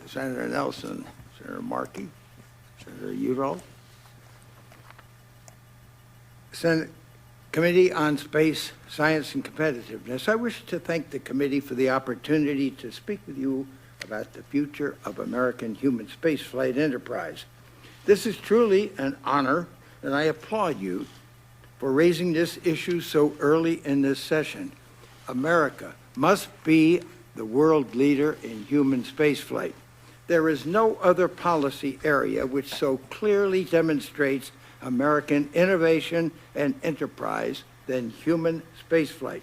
Senator Nelson, Senator Markey, Senator Udall. Senate Committee on Space, Science, and Competitiveness. I wish to thank the committee for the opportunity to speak with you about the future of American human spaceflight enterprise. This is truly an honor, and I applaud you for raising this issue so early in this session. America must be the world leader in human spaceflight. There is no other policy area which so clearly demonstrates American innovation and enterprise than human spaceflight.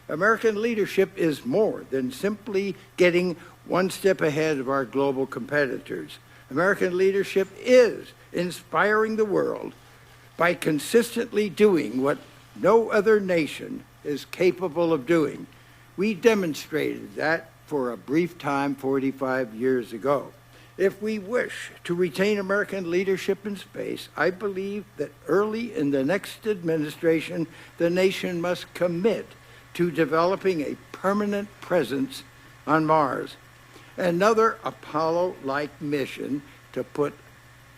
American leadership is more than simply getting one step ahead of our global competitors. American leadership is inspiring the world by consistently doing what no other nation is capable of doing. We demonstrated that for a brief time 45 years ago. If we wish to retain American leadership in space, I believe that early in the next administration, the nation must commit to developing a permanent presence on Mars. Another Apollo-like mission to put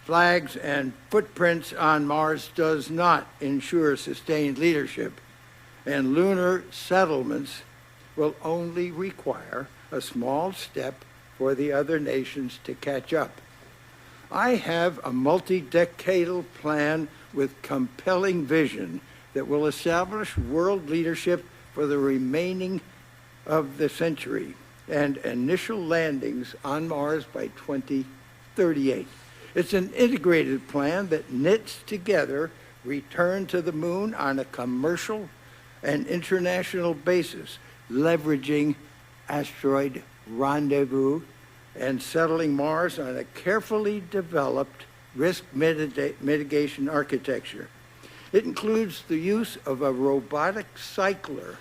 flags and footprints on Mars does not ensure sustained leadership, and lunar settlements will only require a small step for the other nations to catch up. I have a multi-decadal plan with compelling vision that will establish world leadership for the remaining of the century and initial landings on Mars by 2038. It's an integrated plan that knits together return to the moon on a commercial and international basis, leveraging asteroid rendezvous and settling Mars on a carefully developed risk mitigation architecture. It includes the use of a robotic cycler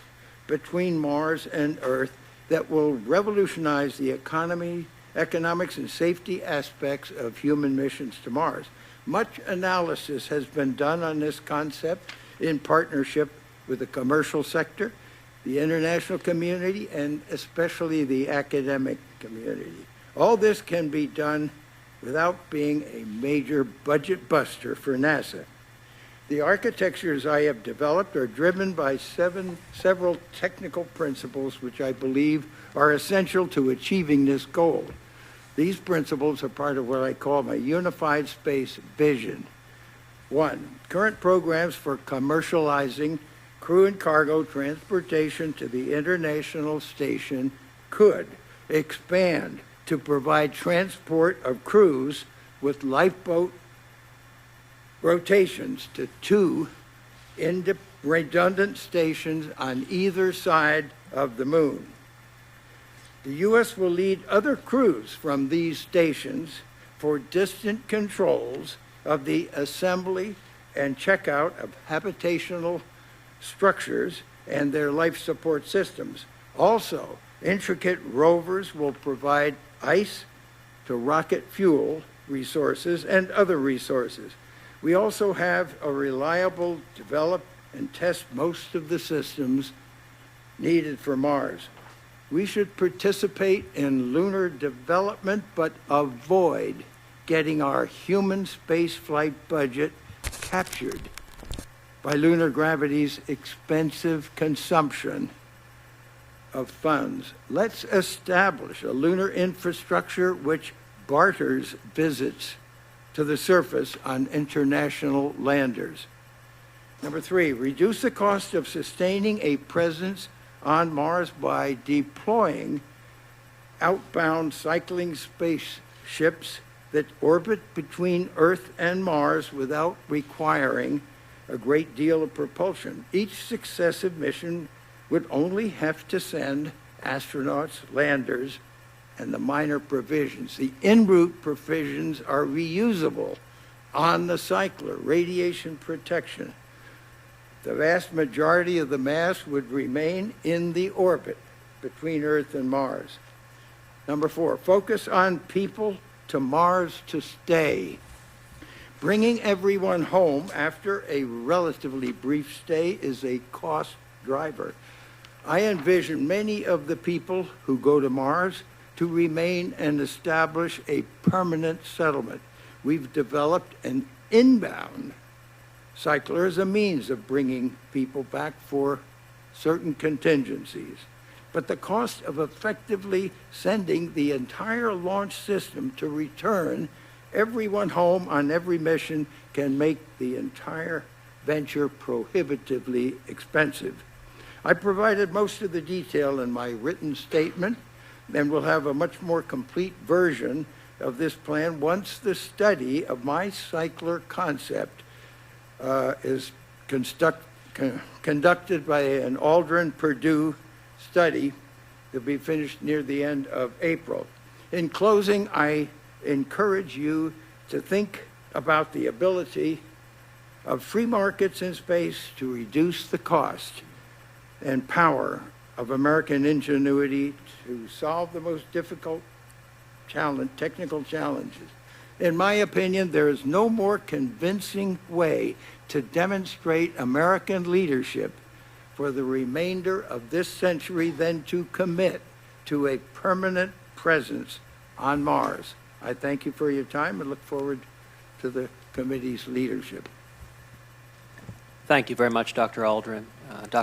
between Mars and Earth that will revolutionize the economics and safety aspects of human missions to Mars. Much analysis has been done on this concept in partnership with the commercial sector, the international community, and especially the academic community. All this can be done without being a major budget buster for NASA. The architectures I have developed are driven by several technical principles which I believe are essential to achieving this goal. These principles are part of what I call my unified space vision. 1, current programs for commercializing crew and cargo transportation to the International Station could expand to provide transport of crews with lifeboat rotations to 2 redundant stations on either side of the moon. The U.S. will lead other crews from these stations for distant controls of the assembly and checkout of habitational structures and their life support systems. Also, intricate rovers will provide ice to rocket fuel resources and other resources. We also have a reliable develop and test most of the systems needed for Mars. We should participate in lunar development, but avoid getting our human spaceflight budget captured by lunar gravity's expensive consumption of funds. Let's establish a lunar infrastructure which barters visits to the surface on international landers. Number 3, reduce the cost of sustaining a presence on Mars by deploying outbound cycling spaceships that orbit between Earth and Mars without requiring a great deal of propulsion. Each successive mission would only have to send astronauts, landers, and the minor provisions. The en route provisions are reusable on the cycler, radiation protection. The vast majority of the mass would remain in the orbit between Earth and Mars. Number 4, focus on people to Mars to stay. Bringing everyone home after a relatively brief stay is a cost driver. I envision many of the people who go to Mars to remain and establish a permanent settlement. We've developed an inbound cycler as a means of bringing people back for certain contingencies. But the cost of effectively sending the entire launch system to return everyone home on every mission can make the entire venture prohibitively expensive. I provided most of the detail in my written statement, and we'll have a much more complete version of this plan once the study of my cycler concept is conducted by an Aldrin Purdue study to be finished near the end of April. In closing, I encourage you to think about the ability of free markets in space to reduce the cost and power of American ingenuity to solve the most difficult technical challenges. In my opinion, there is no more convincing way to demonstrate American leadership for the remainder of this century than to commit to a permanent presence on Mars. I thank you for your time and look forward to the committee's leadership. Thank you very much, Dr. Aldrin.